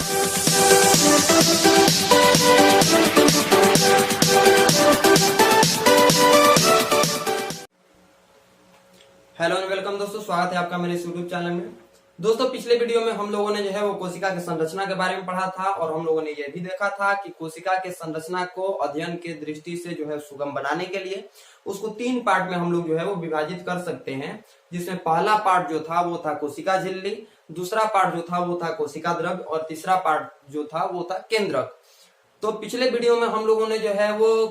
Hello and welcome दोस्तों, स्वागत है आपका मेरे यूट्यूब चैनल में। दोस्तों, पिछले वीडियो में हम लोगों ने जो है वो कोशिका की संरचना के बारे में पढ़ा था और हम लोगों ने यह भी देखा था कि कोशिका के संरचना को अध्ययन के दृष्टि से जो है सुगम बनाने के लिए उसको 3 पार्ट में हम लोग जो है वो विभाजित कर सकते हैं। जिसमें पहला पार्ट जो था वो था कोशिका झिल्ली, दूसरा पार्ट जो था वो था कोशिका द्रव्य और तीसरा पार्ट जो था वो था केंद्रक। तो पिछले वीडियो में हम लोगों ने जो है वो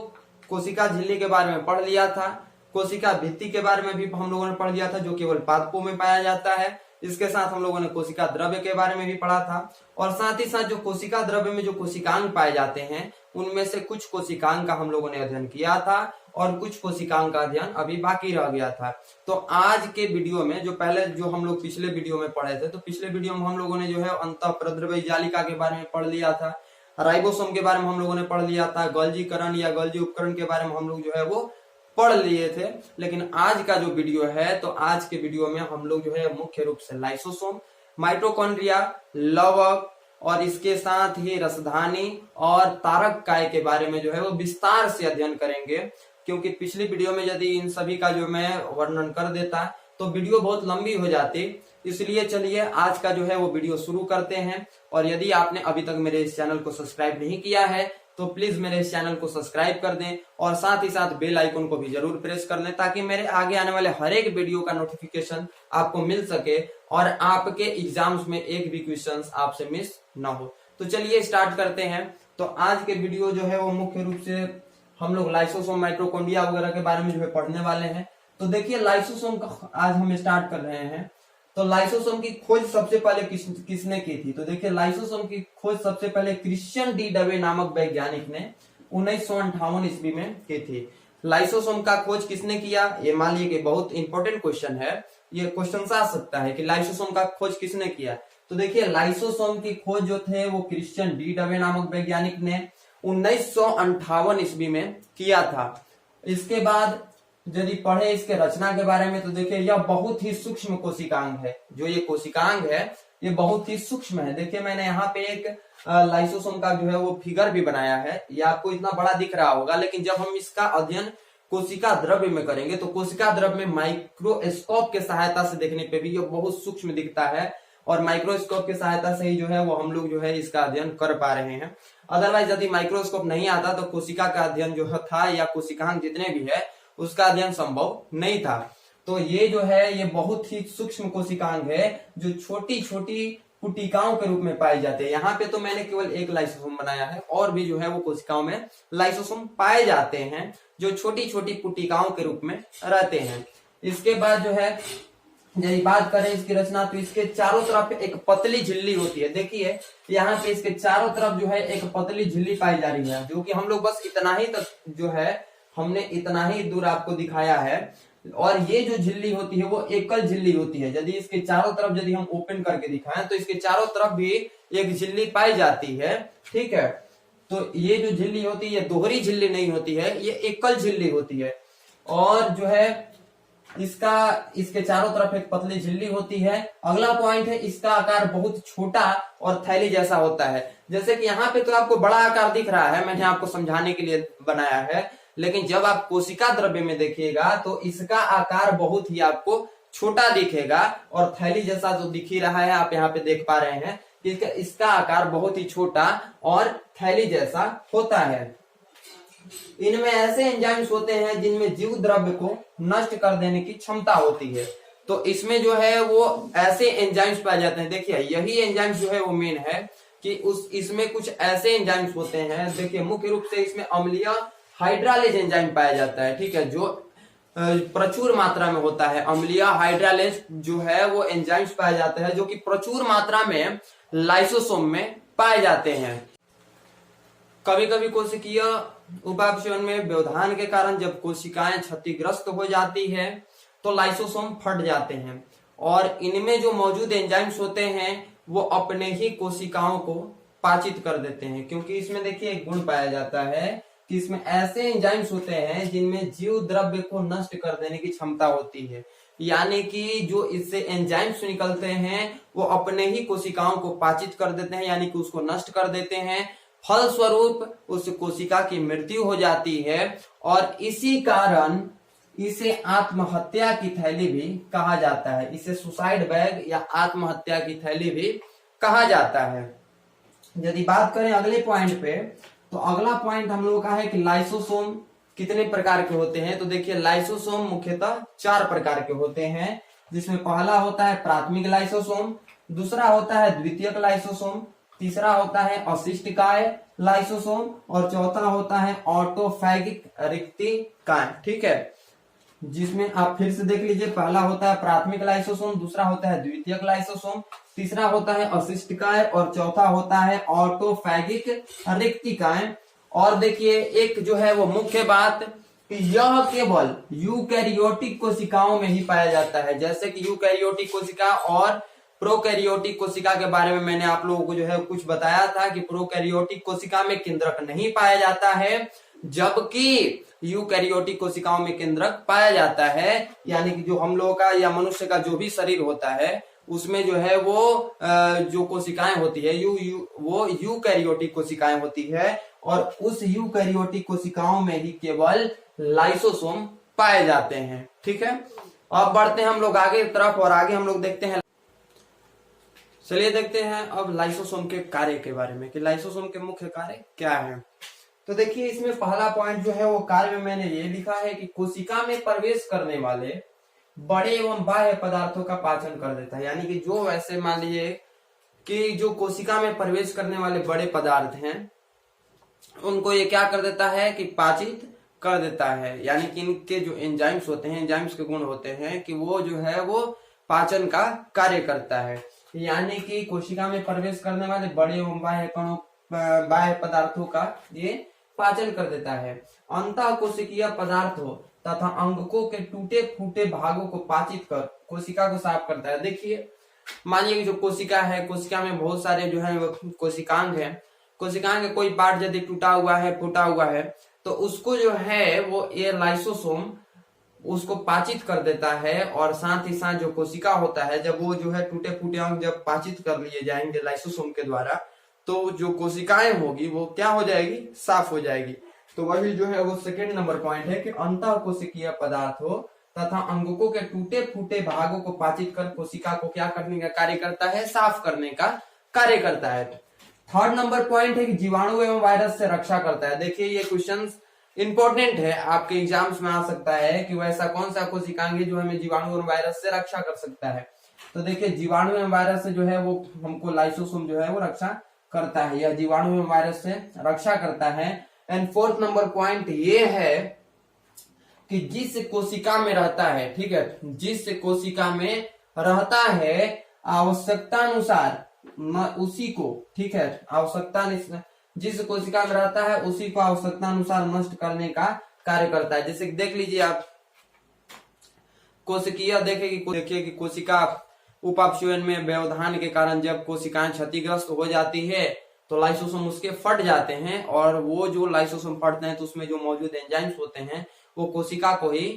कोशिका झिल्ली के बारे में पढ़ लिया था, कोशिका भित्ति के बारे में भी हम लोगों ने पढ़ लिया था जो केवल पादपों में पाया जाता है। इसके साथ हम लोगों ने कोशिका द्रव्य के बारे में भी पढ़ा था और साथ ही साथ जो कोशिका द्रव्य में जो कोशिकांग पाए जाते हैं उनमें से कुछ कोशिकांग का हम लोगों ने अध्ययन किया था और कुछ कोशिकांग का अध्ययन अभी बाकी रह गया था। तो आज के वीडियो में जो पहले जो हम लोग पिछले वीडियो में पढ़े थे, तो पिछले वीडियो में हम लोगों ने जो है अंतःप्रद्रव्य जालिका के बारे में पढ़ लिया था, राइबोसोम के बारे में हम लोगों ने पढ़ लिया था, गोल्जीकरण या गोल्जी उपकरण के बारे में हम लोग जो है वो पढ़ लिए थे। लेकिन आज का जो वीडियो है, तो आज के वीडियो में हम लोग जो है मुख्य रूप से लाइसोसोम, माइटोकॉन्ड्रिया, लवक और इसके साथ ही रसधानी और तारक काय के बारे में जो है वो विस्तार से अध्ययन करेंगे। क्योंकि पिछली वीडियो में यदि इन सभी का जो मैं वर्णन कर देता तो वीडियो बहुत लंबी हो जाती, इसलिए चलिए आज का जो है वो वीडियो शुरू करते हैं। और यदि आपने अभी तक मेरे इस चैनल को सब्सक्राइब नहीं किया है तो प्लीज मेरे इस चैनल को सब्सक्राइब कर दें और साथ ही साथ बेल आइकन को भी जरूर प्रेस कर लें ताकि मेरे आगे आने वाले हर एक वीडियो का नोटिफिकेशन आपको मिल सके और आपके एग्जाम्स में एक भी क्वेश्चन आपसे मिस ना हो। तो चलिए स्टार्ट करते हैं। तो आज के वीडियो जो है वो मुख्य रूप से हम लोग लाइसोसोम, माइटोकॉन्ड्रिया वगैरह के बारे में जो है पढ़ने वाले हैं। तो देखिए लाइसोसोम का आज हम स्टार्ट कर रहे हैं। तो लाइसोसोम की खोज सबसे पहले किसने की थी? तो देखिए लाइसोसोम की खोज सबसे पहले क्रिश्चियन डी डवे नामक वैज्ञानिक ने 1958 ईस्वी में की थी। लाइसोसोम का खोज किसने किया? ये मान लीजिए कि बहुत इंपॉर्टेंट क्वेश्चन है, ये क्वेश्चन आ सकता है कि लाइसोसोम का खोज किसने किया। तो देखिए लाइसोसोम की खोज जो थे वो क्रिश्चियन डी डवे नामक वैज्ञानिक ने 1958 ईस्वी में किया था। इसके बाद यदि पढ़े इसके रचना के बारे में तो देखिए यह बहुत ही सूक्ष्म कोशिकांग है। जो ये कोशिकांग है ये बहुत ही सूक्ष्म है। देखिए मैंने यहाँ पे एक लाइसोसोम का जो है वो फिगर भी बनाया है, ये आपको इतना बड़ा दिख रहा होगा, लेकिन जब हम इसका अध्ययन कोशिका द्रव्य में करेंगे तो कोशिका द्रव्य में माइक्रोस्कोप के सहायता से देखने पे भी ये बहुत सूक्ष्म दिखता है और माइक्रोस्कोप की सहायता से ही जो है वो हम लोग जो है इसका अध्ययन कर पा रहे हैं। अदरवाइज यदि माइक्रोस्कोप नहीं आता तो कोशिका का अध्ययन जो था या कोशिकांग जितने भी है उसका अध्ययन संभव नहीं था। तो ये जो है ये बहुत ही सूक्ष्म कोशिकांग है जो छोटी छोटी पुटिकाओं के रूप में पाई जाते हैं। यहाँ पे तो मैंने केवल एक लाइसोसोम बनाया है और भी जो है वो कोशिकाओं में लाइसोसोम पाए जाते हैं जो छोटी छोटी पुटिकाओं के रूप में रहते हैं। इसके बाद जो है यदि बात करें इसकी रचना तो इसके चारों तरफ एक पतली झिल्ली होती है। देखिए यहाँ पे इसके चारों तरफ जो है एक पतली झिल्ली पाई जा रही है, जो कि हम लोग बस इतना ही तक जो है हमने इतना ही दूर आपको दिखाया है। और ये जो झिल्ली होती है वो एकल झिल्ली होती है। यदि इसके चारों तरफ यदि हम ओपन करके दिखाएं तो इसके चारों तरफ भी एक झिल्ली पाई जाती है, ठीक है। तो ये जो झिल्ली होती है ये दोहरी झिल्ली नहीं होती है, ये एकल झिल्ली होती है। और जो है इसके चारों तरफ एक पतली झिल्ली होती है। अगला पॉइंट है इसका आकार बहुत छोटा और थैली जैसा होता है। जैसे कि यहाँ पे तो आपको बड़ा आकार दिख रहा है, मैंने आपको समझाने के लिए बनाया है, लेकिन जब आप कोशिका द्रव्य में देखिएगा तो इसका आकार बहुत ही आपको छोटा दिखेगा और थैली जैसा जो दिख ही रहा है आप यहाँ पे देख पा रहे हैं कि इसका आकार बहुत ही छोटा और थैली जैसा होता है। इनमें ऐसे एंजाइम्स होते हैं जिनमें जीव द्रव्य को नष्ट कर देने की क्षमता होती है। तो इसमें जो है वो ऐसे एंजाइम्स पाए जाते हैं। देखिए यही एंजाइम्स जो है वो मेन है कि इसमें कुछ ऐसे एंजाइम्स होते हैं। देखिए मुख्य रूप से इसमें अम्लीय हाइड्रालेज एंजाइम पाया जाता है, ठीक है, जो प्रचुर मात्रा में होता है। अम्लीय हाइड्रालेज जो है वो एंजाइम्स पाए जाते हैं जो कि प्रचुर मात्रा में लाइसोसोम में पाए जाते हैं। कभी कभी कोशिकीय उपापचयन में व्यवधान के कारण जब कोशिकाएं क्षतिग्रस्त हो जाती है तो लाइसोसोम फट जाते हैं और इनमें जो मौजूद एंजाइम्स होते हैं वो अपने ही कोशिकाओं को पाचित कर देते हैं। क्योंकि इसमें देखिए एक गुण पाया जाता है कि इसमें ऐसे एंजाइम्स होते हैं जिनमें जीव द्रव्य को नष्ट कर देने की क्षमता होती है। यानी कि जो इससे एंजाइम्स निकलते हैं वो अपने ही कोशिकाओं को पाचित कर देते हैं, यानी कि उसको नष्ट कर देते हैं। फलस्वरूप उस कोशिका की मृत्यु हो जाती है और इसी कारण इसे आत्महत्या की थैली भी कहा जाता है। इसे सुसाइड बैग या आत्महत्या की थैली भी कहा जाता है। यदि बात करें अगले पॉइंट पे, तो अगला पॉइंट हम लोगों का है कि लाइसोसोम कितने प्रकार के होते हैं। तो देखिए लाइसोसोम मुख्यतः 4 प्रकार के होते हैं, जिसमें पहला होता है प्राथमिक लाइसोसोम, दूसरा होता है द्वितीयक लाइसोसोम, तीसरा होता है अशिष्टकाय लाइसोसोम और चौथा होता है ऑटोफैगिक रिक्तिकाय। ठीक है, जिसमें आप फिर से देख लीजिए, पहला होता है प्राथमिक लाइसोसोम, दूसरा होता है द्वितीयक लाइसोसोम, तीसरा होता है अशिष्टकाय और चौथा होता है ऑटोफैगिक रिक्तिकाय। और देखिए एक जो है वो मुख्य बात, यह केवल यूकैरियोटिक कोशिकाओं में ही पाया जाता है। जैसे कि यूकैरियोटिक कोशिका और प्रोकैरियोटिक कोशिका के बारे में मैंने आप लोगों को जो है कुछ बताया था कि प्रोकैरियोटिक कोशिका में केंद्रक नहीं पाया जाता है, जबकि यूकैरियोटिक कोशिकाओं में केंद्रक पाया जाता है। यानी कि जो हम लोगों का या मनुष्य का जो भी शरीर होता है उसमें जो है वो जो कोशिकाएं होती है वो यूकैरियोटिक कोशिकाएं होती है और उस यूकैरियोटिक कोशिकाओं में ही केवल लाइसोसोम पाए जाते हैं। ठीक है, अब बढ़ते हैं हम लोग आगे की तरफ और आगे हम लोग देखते हैं। चलिए देखते हैं अब लाइसोसोम के कार्य के बारे में कि लाइसोसोम के मुख्य कार्य क्या है। तो देखिए इसमें पहला पॉइंट जो है वो कार्य में मैंने ये लिखा है कि कोशिका में प्रवेश करने वाले बड़े एवं बाह्य पदार्थों का पाचन कर देता है। यानी कि जो वैसे मान लीजिए कि जो कोशिका में प्रवेश करने वाले बड़े पदार्थ हैं उनको ये क्या कर देता है कि पाचित कर देता है। यानी कि इनके जो एंजाइम्स होते हैं, एंजाइम्स के गुण होते हैं कि वो जो है वो पाचन का कार्य करता है। यानी कि कोशिका में प्रवेश करने वाले बड़े एवं बाह्य पदार्थों का ये पाचन कर देता है। अंतः कोशिकीय पदार्थों तथा अंगकों के टूटे फूटे भागों को पाचित कर कोशिका को साफ करता है। देखिए मानिए कि जो कोशिका है, कोशिका में बहुत सारे जो है कोशिकांग है, कोशिकांग का कोई पार्ट यदि टूटा हुआ है, फूटा हुआ है, तो उसको जो है वो ये लाइसोसोम उसको पाचित कर देता है। और साथ ही साथ जो कोशिका होता है, जब वो जो है टूटे फूटे अंग जब पाचित कर लिए जाएंगे लाइसोसोम के द्वारा, तो जो कोशिकाएं होगी वो क्या हो जाएगी, साफ हो जाएगी। तो वही जो है वो सेकेंड नंबर पॉइंट है कि अंतः कोशिकीय पदार्थों तथा अंगकों के टूटे फूटे भागों को पाचित कर कोशिका को क्या करने का कार्य करता है, साफ करने का कार्य करता है। थर्ड नंबर पॉइंट है कि जीवाणु एवं वायरस से रक्षा करता है। देखिए ये क्वेश्चन इंपॉर्टेंट है, आपके एग्जाम्स में आ सकता है कि वैसा कौन सा कोशिकांग है जो हमें जीवाणु और वायरस से रक्षा कर सकता है। तो देखिए जीवाणु एवं वायरस से जो है वो हमको लाइसोसोम जो है वो रक्षा करता है, या जीवाणु एवं वायरस से रक्षा करता है। एंड फोर्थ नंबर पॉइंट ये है कि जिस कोशिका में रहता है, ठीक है, जिस कोशिका में रहता है आवश्यकता अनुसार उसी को, ठीक है, आवश्यकता जिस कोशिका में रहता है उसी को आवश्यकता अनुसार नष्ट करने का कार्य करता है। जैसे देख लीजिए आप कोशिकीय देखिए कि कोशिका उपापचयन में व्यवधान के कारण जब कोशिकाएं क्षतिग्रस्त हो जाती है तो लाइसोसोम उसके फट जाते हैं, और वो जो लाइसोसोम फटते हैं तो उसमें जो मौजूद एंजाइम्स होते हैं वो कोशिका को ही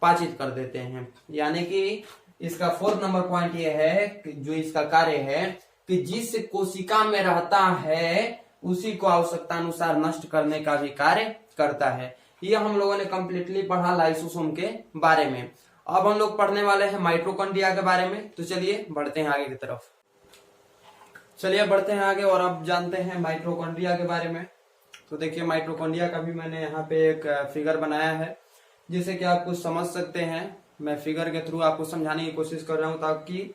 पाचित कर देते हैं। यानी कि इसका फोर्थ नंबर पॉइंट ये है कि जो इसका कार्य है कि जिस कोशिका में रहता है उसी को आवश्यकता अनुसार नष्ट करने का भी कार्य करता है। ये हम लोगों ने कंप्लीटली पढ़ा लाइसोसोम के बारे में। अब हम लोग पढ़ने वाले हैं माइटोकॉन्ड्रिया के बारे में। तो चलिए बढ़ते हैं आगे की तरफ। चलिए बढ़ते हैं आगे और अब जानते हैं माइटोकॉन्ड्रिया के बारे में। तो देखिए माइटोकॉन्ड्रिया का भी मैंने यहाँ पे एक फिगर बनाया है जिसे कि आप कुछ समझ सकते हैं। मैं फिगर के थ्रू आपको समझाने की कोशिश कर रहा हूँ ताकि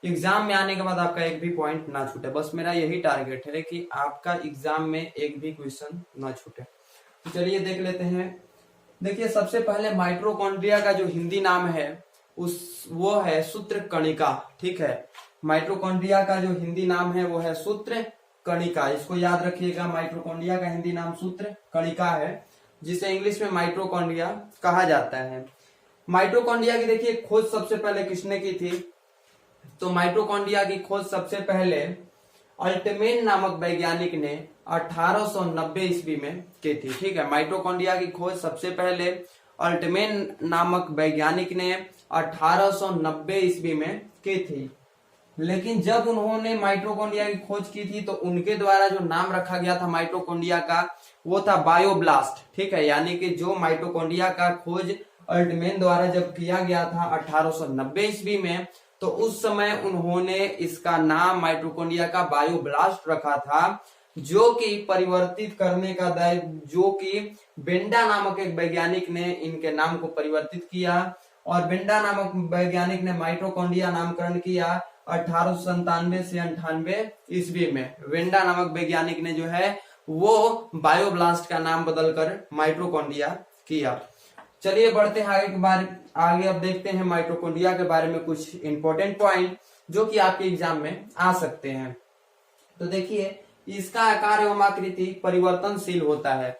एग्जाम में आने के बाद आपका एक भी पॉइंट ना छूटे। बस मेरा यही टारगेट है कि आपका एग्जाम में एक भी क्वेश्चन ना छूटे। तो चलिए देख लेते हैं। देखिए सबसे पहले माइटोकॉन्ड्रिया का जो हिंदी नाम है वो है सूत्र कणिका। ठीक है, माइटोकॉन्ड्रिया का जो हिंदी नाम है वो है सूत्र कणिका। इसको याद रखिएगा, माइटोकॉन्ड्रिया का हिंदी नाम सूत्र कणिका है, जिसे इंग्लिश में माइटोकॉन्ड्रिया कहा जाता है। माइटोकॉन्ड्रिया की देखिए खोज सबसे पहले किसने की थी? तो माइटोकॉन्ड्रिया की खोज सबसे पहले अल्टमेन नामक वैज्ञानिक ने 1890 ईस्वी में की थी। ठीक है, माइटोकॉन्ड्रिया की खोज सबसे पहले अल्टमेन नामक वैज्ञानिक ने 1890 ईस्वी में की थी। लेकिन जब उन्होंने माइटोकॉन्ड्रिया की खोज की थी तो उनके द्वारा जो नाम रखा गया था माइटोकॉन्ड्रिया का वो था बायोब्लास्ट। ठीक है, यानी कि जो माइटोकॉन्ड्रिया का खोज अल्टमेन द्वारा जब किया गया था 1890 ईस्वी में, तो उस समय उन्होंने इसका नाम माइटोकॉन्ड्रिया का बायोब्लास्ट रखा था, जो कि परिवर्तित करने का दायित्व, जो कि बेंडा नामक एक वैज्ञानिक ने इनके नाम को परिवर्तित किया और बेंडा नामक वैज्ञानिक ने माइटोकॉन्ड्रिया नामकरण किया 1897 से 98 ईस्वी में। वेंडा नामक वैज्ञानिक ने जो है वो बायोब्लास्ट का नाम बदलकर माइटोकॉन्ड्रिया किया। चलिए बढ़ते हैं आगे अब देखते हैं माइटोकॉन्ड्रिया के बारे में कुछ इंपॉर्टेंट पॉइंट जो कि आपके एग्जाम में आ सकते हैं। तो देखिए, इसका आकार एवं आकृति परिवर्तनशील होता है।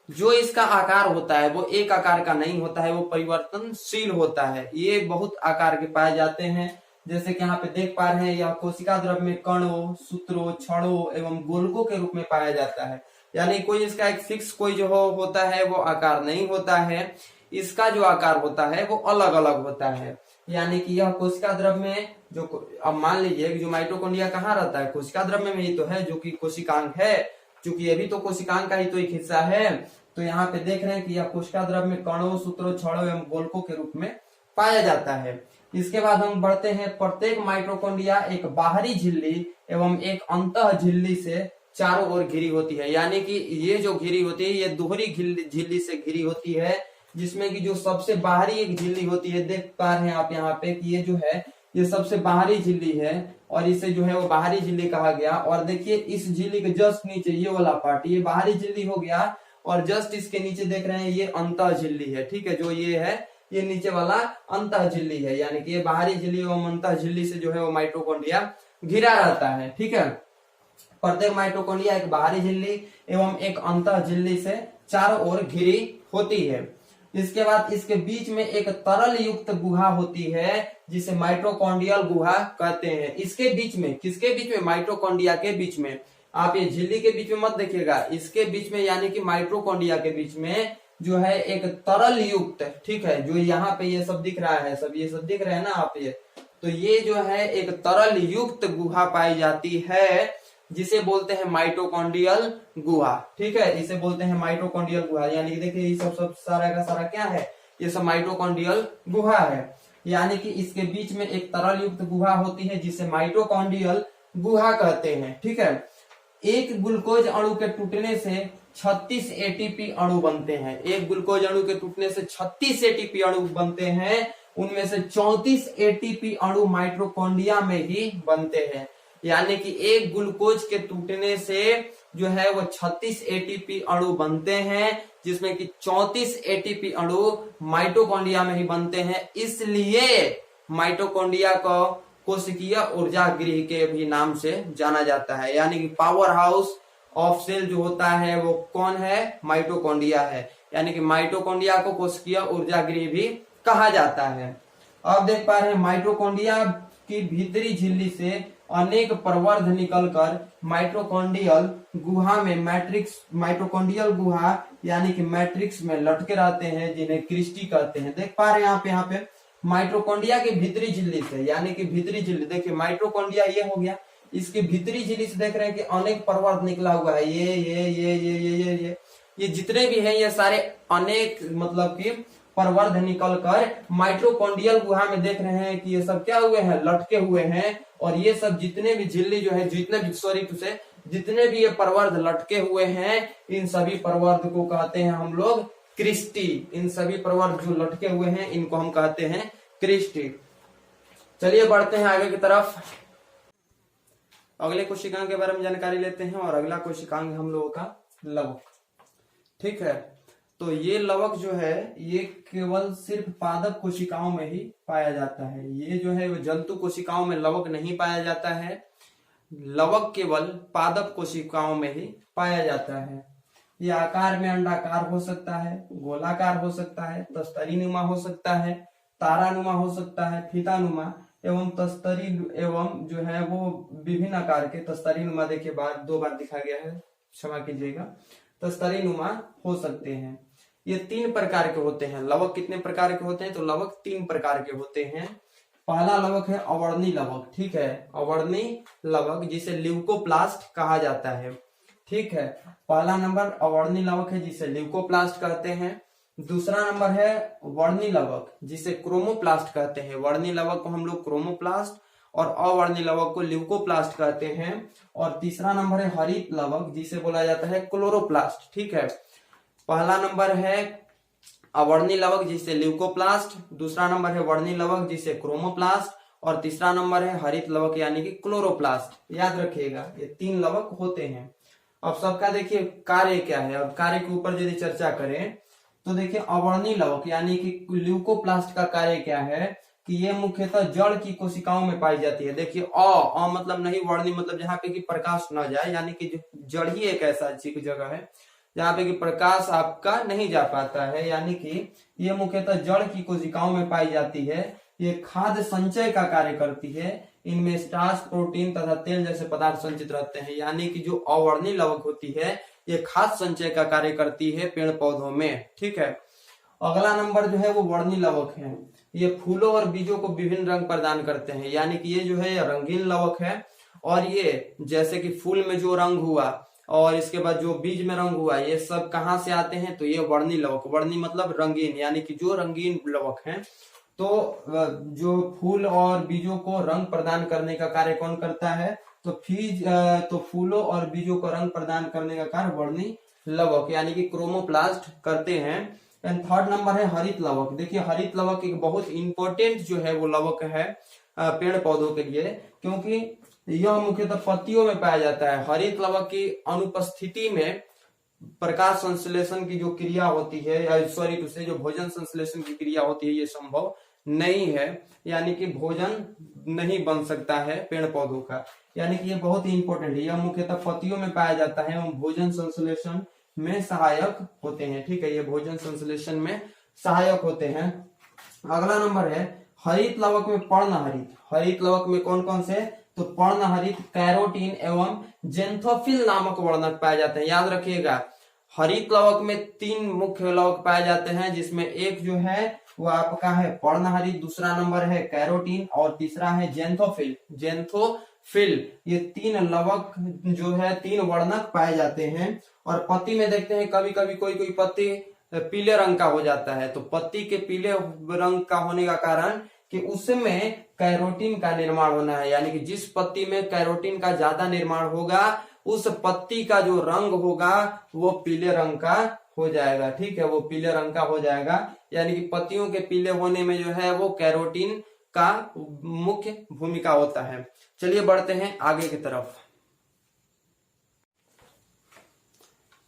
जो इसका आकार होता है वो एक आकार का नहीं होता है, वो परिवर्तनशील होता है। ये बहुत आकार के पाए जाते हैं, जैसे कि यहाँ पे देख पा रहे हैं, यह कोशिका द्रव्य में कणों, सूत्रों, छड़ों एवं गोलकों के रूप में पाया जाता है। यानी कोई इसका एक फिक्स कोई जो होता है वो आकार नहीं होता है, इसका जो आकार होता है वो अलग अलग होता है। यानी कि यह कोशिका द्रव्य में जो, अब मान लीजिए कि जो माइटोकॉन्ड्रिया कहाँ रहता है, कोशिका द्रव्य में ही तो है, जो कि कोशिकांग है, क्योंकि ये भी तो कोशिकांग का ही तो एक हिस्सा है। तो यहाँ पे देख रहे हैं कि यह कोशिका द्रव्य में कणों, सूत्रों, छड़ों एवं गोलकों के रूप में पाया जाता है। इसके बाद हम बढ़ते हैं, प्रत्येक माइटोकॉन्ड्रिया एक बाहरी झिल्ली एवं एक अंतः झिल्ली से चारों ओर घिरी होती है। यानी कि ये जो घिरी होती है ये दोहरी झिल्ली से घिरी होती है, जिसमें कि जो सबसे बाहरी एक झिल्ली होती है, देख पा रहे हैं आप यहाँ पे कि ये जो है ये सबसे बाहरी झिल्ली है और इसे जो है वो बाहरी झिल्ली कहा गया। और देखिए इस झिल्ली के जस्ट नीचे ये वाला पार्ट, ये बाहरी झिल्ली हो गया और जस्ट इसके नीचे देख रहे हैं ये अंतः झिल्ली है। ठीक है, जो ये है ये नीचे वाला अंतः झिल्ली है, यानी कि ये बाहरी झिल्ली एवं अंतः झिल्ली से जो है वो माइटोकॉन्ड्रिया घिरा रहता है। ठीक है, प्रत्येक माइटोकॉन्ड्रिया एक बाहरी झिल्ली एवं एक अंतः झिल्ली से चारों ओर घिरी होती है। इसके बाद इसके बीच में एक तरल युक्त गुहा होती है जिसे माइटोकॉन्ड्रियल गुहा कहते हैं। इसके बीच में, किसके बीच में, माइटोकॉन्ड्रिया के बीच में। आप ये झिल्ली के बीच में मत देखिएगा, इसके बीच में यानी कि माइटोकॉन्ड्रिया के बीच में जो है एक तरल युक्त, ठीक है, जो यहाँ पे ये सब दिख रहा है, सब ये सब दिख रहे हैं ना आप ये, तो ये जो है एक तरल युक्त गुहा पाई जाती है जिसे बोलते हैं माइटोकॉन्ड्रियल गुहा। ठीक है, इसे बोलते हैं माइटोकॉन्ड्रियल गुहा। यानी कि देखिए ये सब सारा का सारा क्या है, ये सब माइटोकॉन्ड्रियल गुहा है। यानी कि इसके बीच में एक तरल युक्त गुहा होती है जिसे माइटोकॉन्ड्रियल गुहा कहते हैं। ठीक है, एक ग्लूकोज अणु के टूटने से 36 एटीपी अणु बनते हैं। एक ग्लूकोज अणु के टूटने से 36 एटीपी अणु बनते हैं, उनमें से 34 एटीपी अणु माइटोकॉन्ड्रिया में ही बनते हैं। यानी कि एक ग्लूकोज के टूटने से जो है वो 36 एटीपी अणु बनते हैं, जिसमें कि 34 एटीपी अणु माइटोकॉन्ड्रिया में ही बनते हैं। इसलिए माइटोकॉन्ड्रिया को कोशिकीय ऊर्जा गृह के भी नाम से जाना जाता है। यानी कि पावर हाउस ऑफ सेल जो होता है वो कौन है, माइटोकॉन्ड्रिया है। यानी कि माइटोकॉन्ड्रिया को कोशिकीय ऊर्जा गृह भी कहा जाता है। अब देख पा रहे हैं माइटोकॉन्ड्रिया की भीतरी झिल्ली से अनेक प्रवर्ध निकलकर माइटोकॉन्ड्रियल गुहा में माइटोकॉन्ड्रियल गुहा यानी कि मैट्रिक्स में लटके रहते हैं, जिन्हें क्रिस्टी कहते हैं। देख पा रहे हैं आप यहाँ पे माइटोकॉन्ड्रिया की भीतरी झिल्ली से, यानी कि भीतरी झिल्ली, देखिए माइटोकॉन्ड्रिया ये हो गया, इसके भीतरी झिल्ली से देख रहे हैं कि अनेक प्रवर्ध निकला हुआ है। ये जितने भी हैं ये सारे अनेक मतलब कि प्रवर्ध निकलकर माइटोकॉन्ड्रियल गुहा में देख रहे हैं कि ये सब क्या हुए हैं, लटके हुए हैं। और ये सब जितने भी झिल्ली जो है, जितने भी ये प्रवर्ध लटके हुए हैं, इन सभी प्रवर्ध को कहते हैं हम लोग क्रिस्टी। इन सभी प्रवर्ध जो लटके हुए हैं इनको हम कहते हैं क्रिस्टी। चलिए बढ़ते हैं आगे की तरफ। अगले कोशिकांग के बारे में जानकारी लेते हैं और अगला कोशिकांग हम लोगों का लवक। ठीक है, तो ये लवक जो है ये केवल सिर्फ पादप कोशिकाओं में ही पाया जाता है। ये जो है वो जंतु कोशिकाओं में लवक नहीं पाया जाता है, लवक केवल पादप कोशिकाओं में ही पाया जाता है। ये आकार में अंडाकार हो सकता है, गोलाकार हो सकता है, तस्तरीनुमा हो सकता है, तारानुमा हो सकता है, फीतानुमा एवं तस्तरी एवं जो है वो विभिन्न आकार के तस्तरीनुमा, देखिए दो बार दिखा गया है, क्षमा कीजिएगा, तस्तरीनुमा हो सकते हैं। ये 3 प्रकार के होते हैं। लवक कितने प्रकार के होते हैं? तो लवक 3 प्रकार के होते हैं। पहला लवक है अवर्णी लवक, ठीक है, अवर्णी लवक जिसे ल्यूकोप्लास्ट कहा जाता है, ठीक है। पहला नंबर अवर्णी लवक है जिसे ल्यूकोप्लास्ट कहते हैं। दूसरा नंबर है वर्णी लवक जिसे क्रोमोप्लास्ट कहते हैं। वर्णी लवक को हम लोग क्रोमोप्लास्ट और अवर्णी लवक को ल्यूकोप्लास्ट कहते हैं। और तीसरा नंबर है हरित लवक जिसे बोला जाता है क्लोरोप्लास्ट, ठीक है। पहला नंबर है अवर्णी लवक जिसे ल्यूकोप्लास्ट, दूसरा नंबर है वर्णी लवक जिसे क्रोमोप्लास्ट और तीसरा नंबर है हरित लवक यानी कि क्लोरोप्लास्ट। याद रखिएगा ये 3 लवक होते हैं। अब सबका देखिए कार्य क्या है। अब कार्य के ऊपर यदि चर्चा करें तो देखिए अवर्णी लवक यानी कि ल्यूकोप्लास्ट का कार्य क्या है कि ये मुख्यतः जड़ की कोशिकाओं में पाई जाती है। देखिए अ मतलब नहीं, वर्णी मतलब जहाँ पे कि प्रकाश न जाए, यानी कि जड़ ही एक ऐसा जगह है जहाँ पे कि प्रकाश आपका नहीं जा पाता है, यानी कि ये मुख्यतः जड़ की कोशिकाओं में पाई जाती है। ये खाद्य संचय का कार्य करती है। इनमें स्टार्च, प्रोटीन तथा तेल जैसे पदार्थ संचित रहते हैं। यानी कि जो अवर्णी लवक होती है ये खाद्य संचय का कार्य करती है पेड़ पौधों में, ठीक है। अगला नंबर जो है वो वर्णी लवक है। ये फूलों और बीजों को विभिन्न रंग प्रदान करते हैं, यानी कि ये जो है रंगीन लवक है। और ये जैसे कि फूल में जो रंग हुआ और इसके बाद जो बीज में रंग हुआ, ये सब कहाँ से आते हैं? तो ये वर्णी लवक, वर्णी मतलब रंगीन, यानी कि जो रंगीन लवक है। तो जो फूल और बीजों को रंग प्रदान करने का कार्य कौन करता है? तो फूलों और बीजों को रंग प्रदान करने का कार्य वर्णी लवक यानी कि क्रोमोप्लास्ट करते हैं। एंड थर्ड नंबर है हरित लवक। देखिए हरित लवक एक बहुत इंपॉर्टेंट जो है वो लवक है पेड़ पौधों के लिए, क्योंकि यह मुख्यतः पत्तियों में पाया जाता है। हरित लवक की अनुपस्थिति में प्रकाश संश्लेषण की जो क्रिया होती है, जो भोजन संश्लेषण की क्रिया होती है, ये संभव नहीं है, यानी कि भोजन नहीं बन सकता है पेड़ पौधों का। यानी कि ये बहुत ही इंपॉर्टेंट है। यह मुख्यतः पत्तियों में पाया जाता है एवं भोजन संश्लेषण में सहायक होते हैं, ठीक है। ये भोजन संश्लेषण में सहायक होते हैं। अगला नंबर है हरित लवक में पर्णहरित। हरित लवक में कौन कौन से? तो पर्णहरित, कैरोटीन एवं जेंथोफिल नामक वर्णक पाए जाते हैं। याद रखिएगा हरित लवक में 3 मुख्य लवक पाए जाते हैं, जिसमें एक जो है वो आपका है पर्णहरित, दूसरा नंबर है कैरोटीन और तीसरा है जेंथोफिल। ये 3 लवक जो है 3 वर्णक पाए जाते हैं। और पत्ती में देखते हैं कभी कभी कोई पत्ती पीले रंग का हो जाता है। तो पत्ती के पीले रंग का होने का कारण कि उसमें कैरोटीन का निर्माण होना है, यानी कि जिस पत्ती में कैरोटीन का ज्यादा निर्माण होगा उस पत्ती का जो रंग होगा वो पीले रंग का हो जाएगा, ठीक है, वो पीले रंग का हो जाएगा। यानी कि पत्तियों के पीले होने में जो है वो कैरोटीन का मुख्य भूमिका होता है। चलिए बढ़ते हैं आगे की तरफ।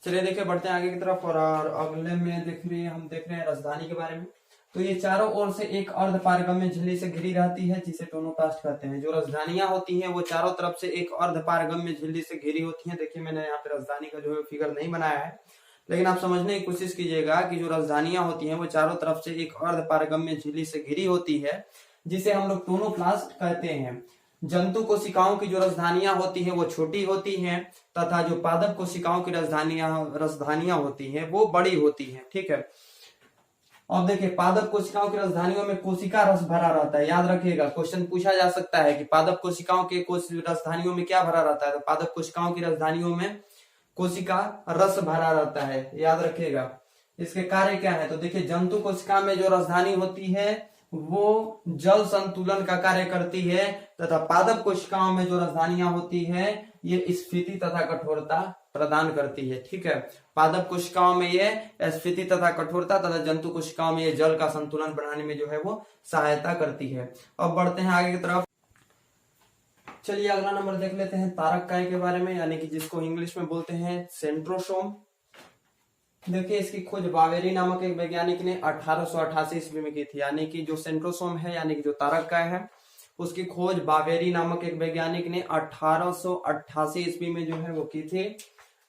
चलिए देखिए बढ़ते हैं आगे की तरफ। और अगले में हम देख रहे हैं राजधानी के बारे में। तो ये चारों ओर से एक अर्ध पारगम्य झिल्ली से घिरी रहती है जिसे टोनोप्लास्ट कहते हैं। जो राजधानियां होती हैं वो चारों तरफ से एक अर्ध पारगम्य झिल्ली से घिरी होती हैं। देखिए मैंने यहाँ पे राजधानी का जो है फिगर नहीं बनाया है, लेकिन आप समझने की कोशिश कीजिएगा कि जो राजधानियां होती हैं वो चारों तरफ से एक अर्ध पारगम्य झिल्ली से घिरी होती है जिसे हम लोग टोनोप्लास्ट कहते हैं। जंतु कोशिकाओं की जो राजधानियां होती हैं वो छोटी होती हैं तथा जो पादप कोशिकाओं की राजधानियां होती हैं वो बड़ी होती हैं, ठीक है। अब देखिए पादप कोशिकाओं की राजधानियों में कोशिका रस भरा रहता है। याद रखिएगा क्वेश्चन पूछा जा सकता है कि पादप कोशिकाओं के राजधानियों में क्या भरा रहता है? तो पादप कोशिकाओं की राजधानियों में कोशिका रस भरा रहता है। याद रखिएगा इसके कार्य क्या है? तो देखिए जंतु कोशिका में जो राजधानी होती है वो जल संतुलन का कार्य करती है तथा पादप कोशिकाओं में जो राजधानियां होती है ये स्फीति तथा कठोरता प्रदान करती है, ठीक है। पादप कोशिकाओं में ये स्फीति तथा कठोरता तथा जंतु कोशिकाओं में ये जल का संतुलन बनाने में जो है वो सहायता करती है। अब बढ़ते हैं आगे की तरफ। चलिए अगला नंबर देख लेते हैं तारक काय के बारे में, यानी कि जिसको इंग्लिश में बोलते हैं सेंट्रोसोम। देखिए इसकी खोज बावेरी नामक एक वैज्ञानिक ने 1888 ईस्वी में की थी। यानी कि जो सेंट्रोसोम है यानी कि जो तारक काय है उसकी खोज बावेरी नामक एक वैज्ञानिक ने 1888 ईस्वी में जो है वो की थी।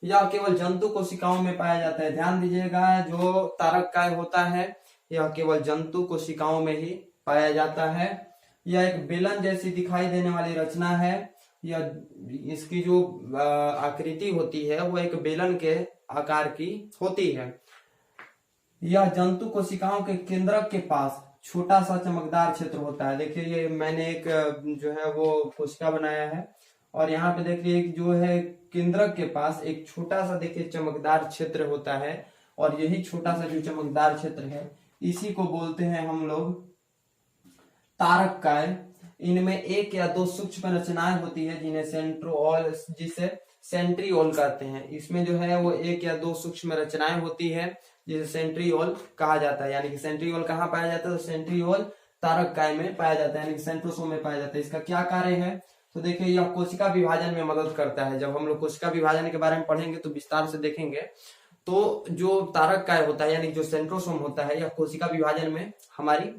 यह केवल जंतु कोशिकाओं में पाया जाता है। ध्यान दीजिएगा जो तारक काय होता है यह केवल जंतु कोशिकाओं में ही पाया जाता है। यह एक बेलन जैसी दिखाई देने वाली रचना है। यह इसकी जो आकृति होती है वो एक बेलन के आकार की होती है। यह जंतु कोशिकाओं के केंद्रक के पास छोटा सा चमकदार क्षेत्र होता है। देखिए ये मैंने एक जो है वो कोशिका बनाया है और यहाँ पे देखिए जो है केंद्रक के पास एक छोटा सा देखिए चमकदार क्षेत्र होता है और यही छोटा सा जो चमकदार क्षेत्र है इसी को बोलते हैं हम लोग तारक काय। इनमें एक या दो सूक्ष्म रचनाएं होती है जिन्हें सेंट्रोल जिसे सेंट्रियोल कहते हैं। इसमें जो है वो एक या दो सूक्ष्म रचनाएं होती है जिसे सेंट्रियोल कहा जाता है। यानी कि सेंट्रियोल कहाँ पाया जाता है? तो सेंट्रियोल तारक काय में पाया जाता है, यानी कि सेंट्रोसोम में पाया जाता है। इसका क्या कार्य है? तो देखिए यह कोशिका विभाजन में मदद करता है। जब हम लोग कोशिका विभाजन के बारे में पढ़ेंगे तो विस्तार से देखेंगे। तो जो तारक काय होता है यानी जो सेंट्रोसोम होता है यह कोशिका विभाजन में हमारी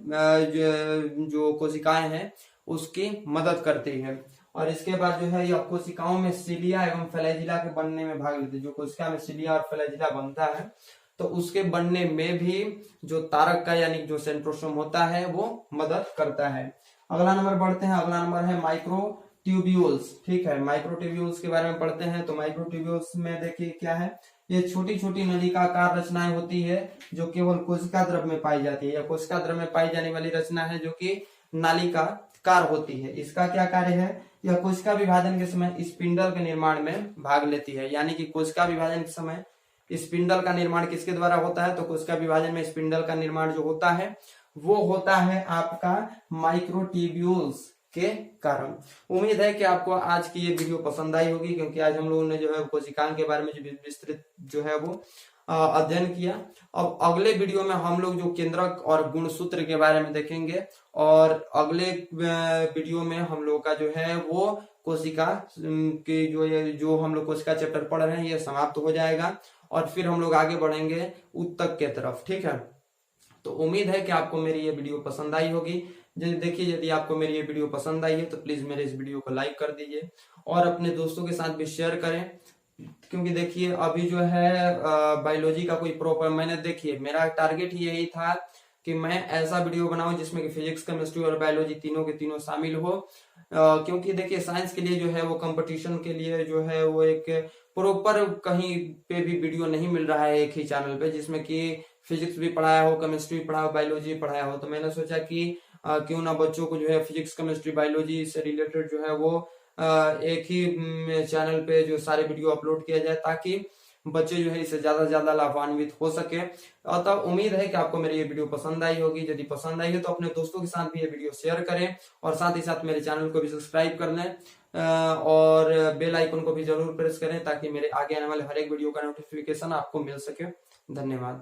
जो कोशिकाएं हैं उसकी मदद करती है। और इसके बाद जो है यह कोशिकाओं में सिलिया एवं फ्लैजिला के बनने में भाग लेते हैं। जो कोशिका में सिलिया और फ्लैजिला बनता है तो उसके बनने में भी जो तारक का यानी जो सेंट्रोसोम होता है वो मदद करता है। अगला नंबर बढ़ते हैं। अगला नंबर है माइक्रोट्यूब्यूल्स। ठीक है, माइक्रोट्यूब्यूल्स के बारे में पढ़ते हैं। तो माइक्रोट्यूब्यूल्स में देखिए क्या है, ये छोटी छोटी नलिकाकार रचनाएं होती है जो केवल कोशिका द्रव में पाई जाती है। या कोशिका द्रव में पाई जाने वाली रचना है जो कि नालिकाकार होती है। इसका क्या कार्य है? यह कोशिका विभाजन के समय स्पिंडल के निर्माण में भाग लेती है। यानी कि कोशिका विभाजन के समय स्पिंडल का निर्माण किसके द्वारा होता है? तो कोशिका विभाजन में स्पिंडल का निर्माण जो होता है वो होता है आपका माइक्रोट्यूब्यूल्स के कारण। उम्मीद है कि आपको आज की ये वीडियो पसंद आई होगी, क्योंकि आज हम लोगों ने जो है कोशिकाओं के बारे में जो विस्तृत जो है वो अध्ययन किया। अब अगले वीडियो में हम लोग जो केंद्रक और गुणसूत्र के बारे में देखेंगे और अगले वीडियो में हम लोग का जो है वो कोशिका के जो हम लोग कोशिका चैप्टर पढ़ रहे हैं ये समाप्त हो जाएगा और फिर हम लोग आगे बढ़ेंगे ऊतक के तरफ। ठीक है, तो उम्मीद है कि आपको मेरी ये वीडियो पसंद आई होगी। देखिए यदि आपको मेरी ये वीडियो पसंद आई है तो प्लीज मेरे इस वीडियो को लाइक कर दीजिए और अपने दोस्तों के साथ भी शेयर करें। क्योंकि देखिए अभी जो है बायोलॉजी का कोई प्रॉपर मैंने देखिए मेरा टारगेट ही यही था कि मैं ऐसा वीडियो बनाऊं जिसमें कि फिजिक्स केमिस्ट्री और बायोलॉजी तीनों के तीनों शामिल हो। क्योंकि देखिए साइंस के लिए जो है वो कंपटीशन के लिए जो है वो एक प्रॉपर कहीं पे भी वीडियो नहीं मिल रहा है एक ही चैनल पे जिसमें कि फिजिक्स भी पढ़ाया हो, केमिस्ट्री पढ़ाया हो, बायोलॉजी पढ़ाया हो। तो मैंने सोचा कि क्यों ना बच्चों को जो है फिजिक्स केमिस्ट्री बायोलॉजी से रिलेटेड जो है वो एक ही चैनल पे जो सारे वीडियो अपलोड किया जाए ताकि बच्चे जो है इससे ज्यादा से ज्यादा लाभान्वित हो सके। अतः उम्मीद है कि आपको मेरी ये वीडियो पसंद आई होगी। यदि पसंद आई है तो अपने दोस्तों के साथ भी ये वीडियो शेयर करें और साथ ही साथ मेरे चैनल को भी सब्सक्राइब कर लें और बेल आइकन को भी जरूर प्रेस करें ताकि मेरे आगे आने वाले हर एक वीडियो का नोटिफिकेशन आपको मिल सके। धन्यवाद।